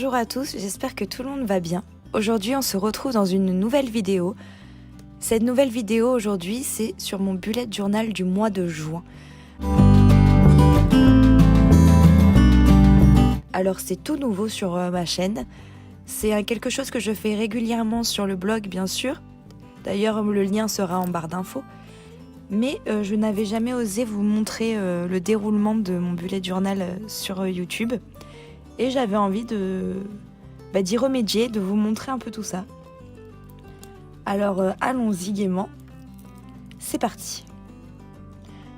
Bonjour à tous, j'espère que tout le monde va bien. Aujourd'hui, on se retrouve dans une nouvelle vidéo. Cette nouvelle vidéo aujourd'hui, c'est sur mon bullet journal du mois de juin. Alors, c'est tout nouveau sur ma chaîne. C'est quelque chose que je fais régulièrement sur le blog, bien sûr. D'ailleurs, le lien sera en barre d'infos. Mais je n'avais jamais osé vous montrer le déroulement de mon bullet journal sur YouTube. Et j'avais envie d'y remédier, de vous montrer un peu tout ça. Alors allons-y gaiement. C'est parti.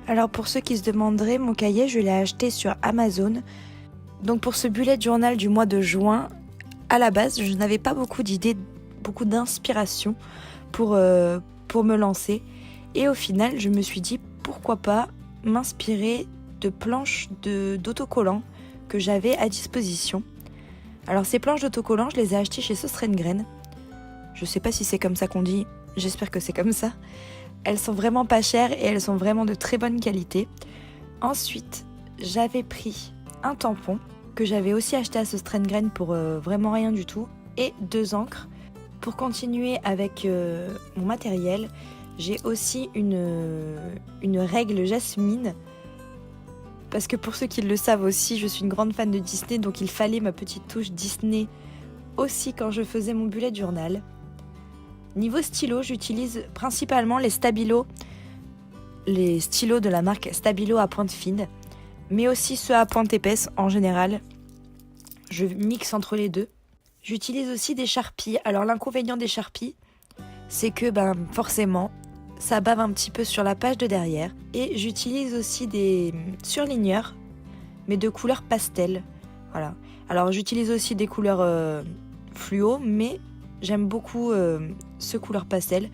Alors pour ceux qui se demanderaient, mon cahier je l'ai acheté sur Amazon. Donc pour ce bullet journal du mois de juin, à la base je n'avais pas beaucoup d'idées, beaucoup d'inspiration pour me lancer. Et au final je me suis dit pourquoi pas m'inspirer de planches d'autocollants que j'avais à disposition. Alors ces planches d'autocollants, je les ai achetées chez Sauce Graine. Je sais pas si c'est comme ça qu'on dit, j'espère que c'est comme ça. Elles sont vraiment pas chères et elles sont vraiment de très bonne qualité. Ensuite, j'avais pris un tampon que j'avais aussi acheté à Sauce Graine pour vraiment rien du tout et 2 encres. Pour continuer avec mon matériel, j'ai aussi une règle jasmine. Parce que pour ceux qui le savent aussi, je suis une grande fan de Disney, donc il fallait ma petite touche Disney aussi quand je faisais mon bullet journal. Niveau stylo, j'utilise principalement les stylos de la marque Stabilo à pointe fine, mais aussi ceux à pointe épaisse en général. Je mixe entre les deux. J'utilise aussi des Sharpies. Alors l'inconvénient des Sharpies, c'est que forcément, ça bave un petit peu sur la page de derrière. Et j'utilise aussi des surligneurs, mais de couleur pastel. Voilà. Alors j'utilise aussi des couleurs fluo, mais j'aime beaucoup ce couleur pastel.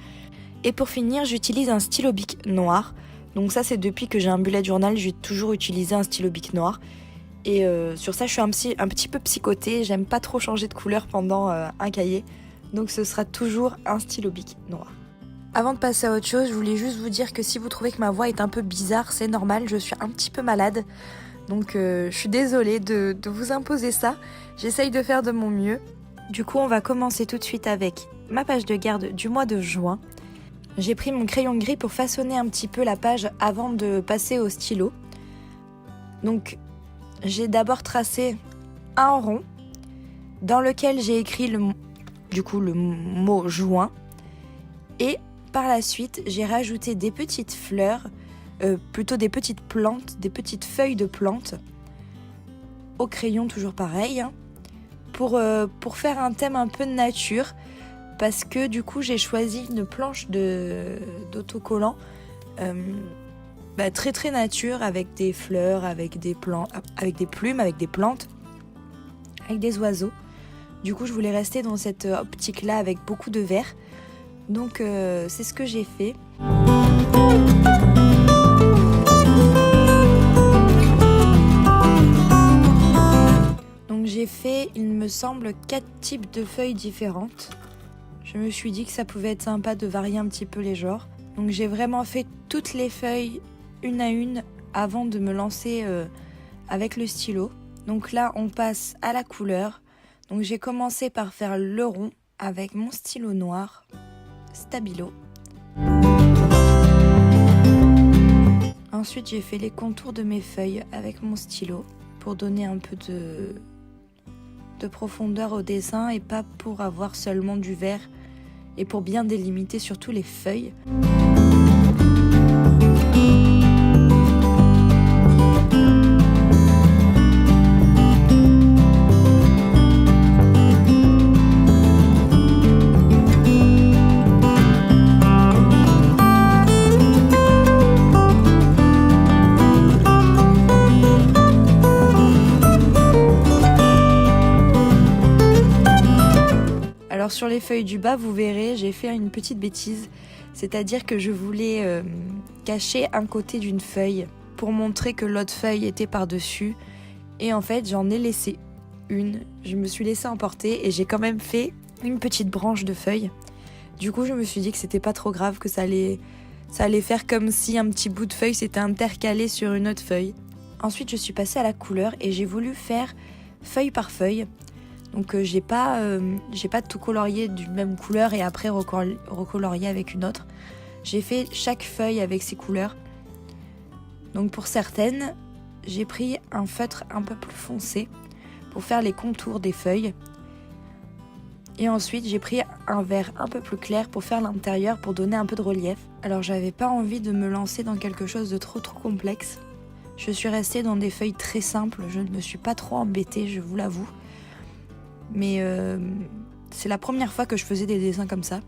Et pour finir, j'utilise un stylo bic noir. Donc ça, c'est depuis que j'ai un bullet journal, j'ai toujours utilisé un stylo bic noir. Et sur ça, je suis un petit peu psychotée. J'aime pas trop changer de couleur pendant un cahier. Donc ce sera toujours un stylo bic noir. Avant de passer à autre chose, je voulais juste vous dire que si vous trouvez que ma voix est un peu bizarre, c'est normal, je suis un petit peu malade. Donc je suis désolée de vous imposer ça. J'essaye de faire de mon mieux. Du coup, on va commencer tout de suite avec ma page de garde du mois de juin. J'ai pris mon crayon gris pour façonner un petit peu la page avant de passer au stylo. Donc j'ai d'abord tracé un rond dans lequel j'ai écrit le mot juin. Et par la suite, j'ai rajouté des petites fleurs, plutôt des petites plantes, des petites feuilles de plantes, au crayon toujours pareil, hein, pour faire un thème un peu de nature, parce que du coup j'ai choisi une planche d'autocollant très très nature, avec des fleurs, avec des plumes, avec des plantes, avec des oiseaux. Du coup je voulais rester dans cette optique là avec beaucoup de vert. Donc c'est ce que j'ai fait. Donc j'ai fait, il me semble, 4 types de feuilles différentes. Je me suis dit que ça pouvait être sympa de varier un petit peu les genres. Donc j'ai vraiment fait toutes les feuilles une à une avant de me lancer avec le stylo. Donc là on passe à la couleur. Donc j'ai commencé par faire le rond avec mon stylo noir Stabilo. Ensuite j'ai fait les contours de mes feuilles avec mon stylo pour donner un peu de profondeur au dessin et pas pour avoir seulement du vert, et pour bien délimiter surtout les feuilles. Alors sur les feuilles du bas, vous verrez, j'ai fait une petite bêtise, c'est-à-dire que je voulais cacher un côté d'une feuille pour montrer que l'autre feuille était par-dessus, et en fait j'en ai laissé une, je me suis laissée emporter et j'ai quand même fait une petite branche de feuille. Du coup je me suis dit que c'était pas trop grave, que ça allait faire comme si un petit bout de feuille s'était intercalé sur une autre feuille. Ensuite je suis passée à la couleur et j'ai voulu faire feuille par feuille. Donc j'ai pas tout colorié d'une même couleur et après recolorié avec une autre. J'ai fait chaque feuille avec ses couleurs. Donc pour certaines, j'ai pris un feutre un peu plus foncé pour faire les contours des feuilles. Et ensuite, j'ai pris un vert un peu plus clair pour faire l'intérieur, pour donner un peu de relief. Alors j'avais pas envie de me lancer dans quelque chose de trop complexe. Je suis restée dans des feuilles très simples, je ne me suis pas trop embêtée, je vous l'avoue. Mais c'est la première fois que je faisais des dessins comme ça.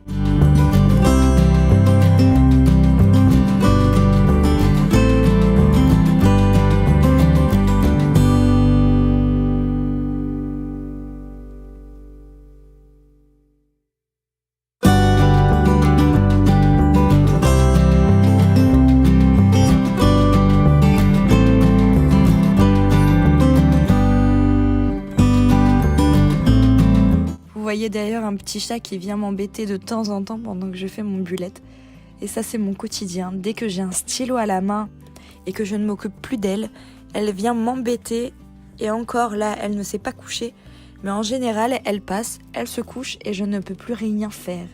Vous voyez d'ailleurs un petit chat qui vient m'embêter de temps en temps pendant que je fais mon bullet. Et ça, c'est mon quotidien. Dès que j'ai un stylo à la main et que je ne m'occupe plus d'elle, elle vient m'embêter. Et encore là, elle ne s'est pas couchée. Mais en général, elle passe, elle se couche et je ne peux plus rien faire.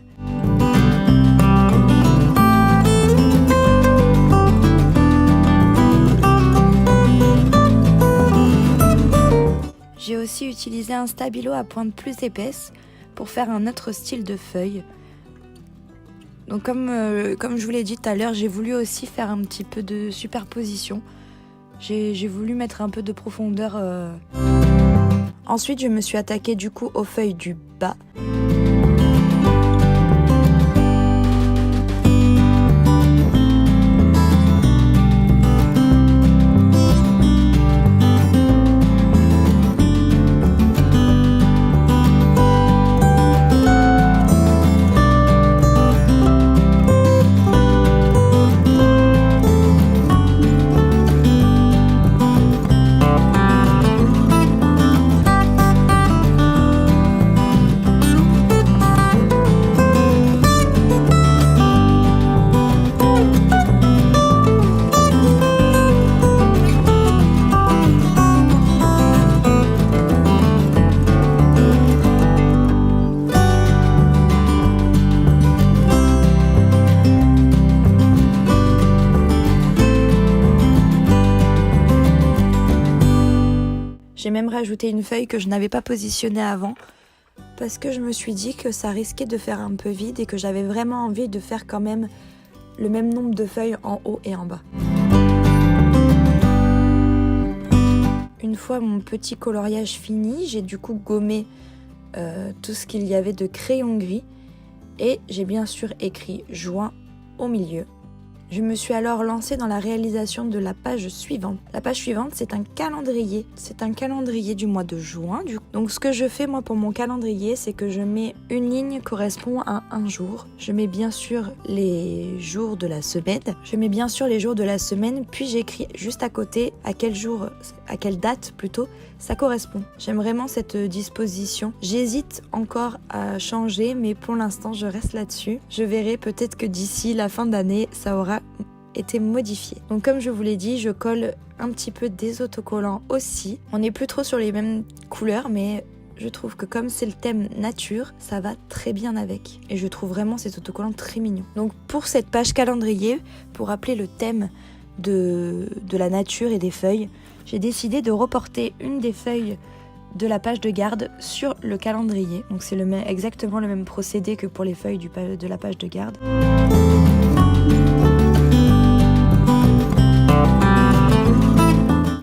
J'ai aussi utilisé un stabilo à pointe plus épaisse pour faire un autre style de feuille. Donc comme je vous l'ai dit tout à l'heure, j'ai voulu aussi faire un petit peu de superposition. J'ai voulu mettre un peu de profondeur. Ensuite, je me suis attaquée du coup aux feuilles du bas. J'ai même rajouté une feuille que je n'avais pas positionnée avant parce que je me suis dit que ça risquait de faire un peu vide et que j'avais vraiment envie de faire quand même le même nombre de feuilles en haut et en bas. Une fois mon petit coloriage fini, j'ai du coup gommé tout ce qu'il y avait de crayon gris et j'ai bien sûr écrit juin au milieu. Je me suis alors lancée dans la réalisation de la page suivante. La page suivante, c'est un calendrier. C'est un calendrier du mois de juin. Donc ce que je fais moi pour mon calendrier, c'est que je mets une ligne correspond à un jour. Je mets bien sûr les jours de la semaine. Puis j'écris juste à côté à quelle date plutôt ça correspond. J'aime vraiment cette disposition. J'hésite encore à changer, mais pour l'instant je reste là-dessus. Je verrai peut-être que d'ici la fin d'année, ça aura été modifié. Donc comme je vous l'ai dit, je colle un petit peu des autocollants aussi. On n'est plus trop sur les mêmes couleurs, mais je trouve que comme c'est le thème nature, ça va très bien avec. Et je trouve vraiment cet autocollant très mignon. Donc pour cette page calendrier, pour rappeler le thème de la nature et des feuilles, j'ai décidé de reporter une des feuilles de la page de garde sur le calendrier. Donc c'est exactement le même procédé que pour les feuilles de la page de garde.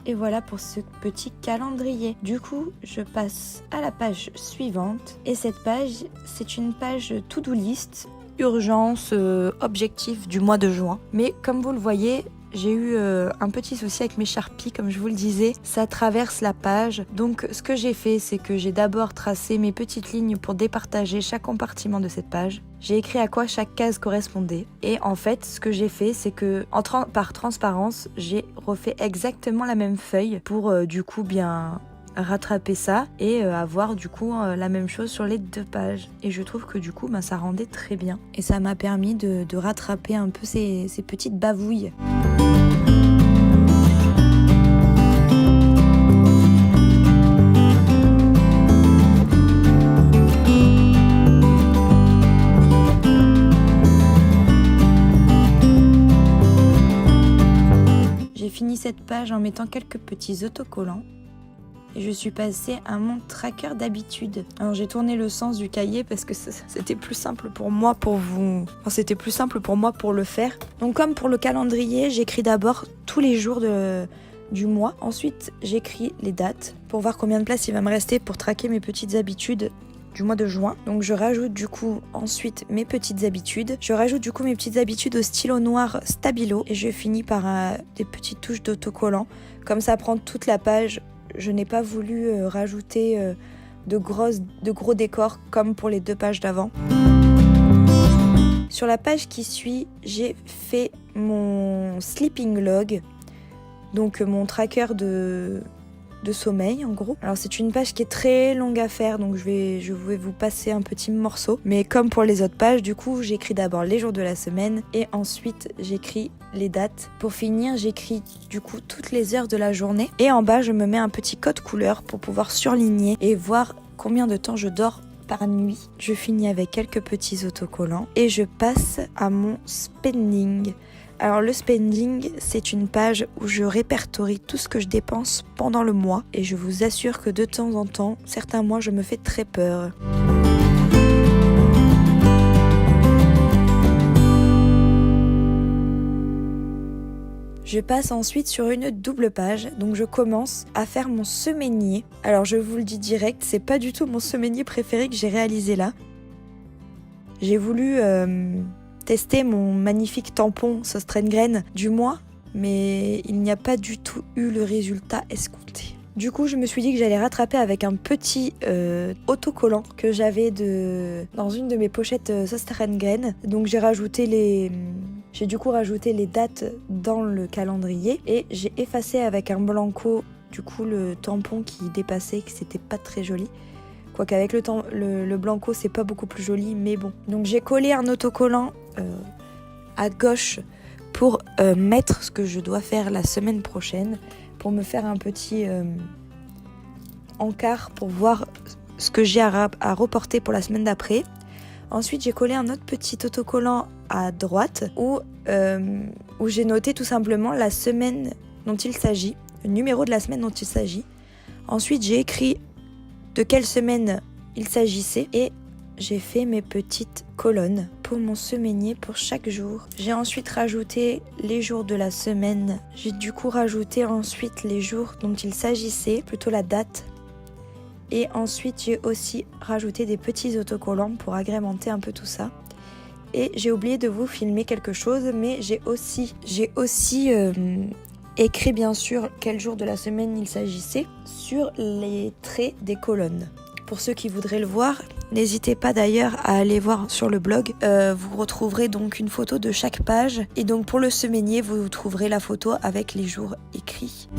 Et voilà pour ce petit calendrier. Du coup, je passe à la page suivante. Et cette page, c'est une page to-do list, urgence, objectif du mois de juin. Mais comme vous le voyez, j'ai eu un petit souci avec mes Sharpies, comme je vous le disais. Ça traverse la page. Donc ce que j'ai fait, c'est que j'ai d'abord tracé mes petites lignes pour départager chaque compartiment de cette page. J'ai écrit à quoi chaque case correspondait. Et en fait, ce que j'ai fait, c'est que par transparence, j'ai refait exactement la même feuille pour du coup bien rattraper ça et avoir du coup la même chose sur les deux pages. Et je trouve que du coup ça rendait très bien. Et ça m'a permis de rattraper un peu ces petites bavouilles. cette page en mettant quelques petits autocollants. Et je suis passée à mon tracker d'habitude. Alors j'ai tourné le sens du cahier parce que c'était plus simple pour moi c'était plus simple pour moi pour le faire. Donc comme pour le calendrier, j'écris d'abord tous les jours du mois. Ensuite, j'écris les dates pour voir combien de place il va me rester pour traquer mes petites habitudes du mois de juin. Donc je rajoute du coup ensuite mes petites habitudes. Je rajoute du coup mes petites habitudes au stylo noir Stabilo et je finis par des petites touches d'autocollant. Comme ça prend toute la page, je n'ai pas voulu rajouter de gros décors comme pour les 2 pages d'avant. Sur la page qui suit, j'ai fait mon sleeping log, donc mon tracker de sommeil en gros. Alors c'est une page qui est très longue à faire, donc je vais vous passer un petit morceau. Mais comme pour les autres pages, du coup j'écris d'abord les jours de la semaine et ensuite j'écris les dates. Pour finir, j'écris du coup toutes les heures de la journée et en bas je me mets un petit code couleur pour pouvoir surligner et voir combien de temps je dors par nuit. Je finis avec quelques petits autocollants et je passe à mon spending. Alors le spending, c'est une page où je répertorie tout ce que je dépense pendant le mois et je vous assure que de temps en temps, certains mois, je me fais très peur. Je passe ensuite sur une double page, donc je commence à faire mon semainier. Alors je vous le dis direct, c'est pas du tout mon semainier préféré que j'ai réalisé là. J'ai voulu tester mon magnifique tampon Söstrengren du mois, mais il n'y a pas du tout eu le résultat escompté. Du coup, je me suis dit que j'allais rattraper avec un petit autocollant que j'avais dans une de mes pochettes Söstrengren. Donc j'ai du coup rajouté les dates dans le calendrier et j'ai effacé avec un blanco du coup le tampon qui dépassait, que c'était pas très joli. Quoique avec le blanco c'est pas beaucoup plus joli, mais bon. Donc j'ai collé un autocollant à gauche pour mettre ce que je dois faire la semaine prochaine, pour me faire un petit encart pour voir ce que j'ai à reporter pour la semaine d'après. Ensuite j'ai collé un autre petit autocollant à droite où j'ai noté tout simplement la semaine dont il s'agit, le numéro de la semaine dont il s'agit. Ensuite j'ai écrit de quelle semaine il s'agissait et j'ai fait mes petites colonnes pour mon semainier pour chaque jour. J'ai ensuite rajouté les jours de la semaine. J'ai du coup rajouté ensuite les jours dont il s'agissait, plutôt la date. Et ensuite j'ai aussi rajouté des petits autocollants pour agrémenter un peu tout ça. Et j'ai oublié de vous filmer quelque chose, mais j'ai aussi écrit bien sûr quel jour de la semaine il s'agissait sur les traits des colonnes. Pour ceux qui voudraient le voir, n'hésitez pas d'ailleurs à aller voir sur le blog. Vous retrouverez donc une photo de chaque page. Et donc pour le semainier, vous trouverez la photo avec les jours écrits.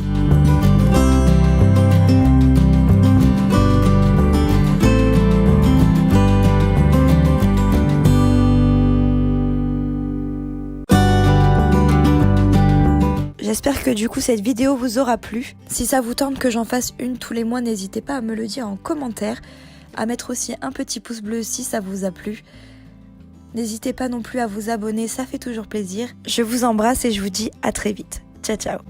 J'espère que du coup cette vidéo vous aura plu. Si ça vous tente que j'en fasse une tous les mois, n'hésitez pas à me le dire en commentaire, à mettre aussi un petit pouce bleu si ça vous a plu. N'hésitez pas non plus à vous abonner, ça fait toujours plaisir. Je vous embrasse et je vous dis à très vite. Ciao ciao.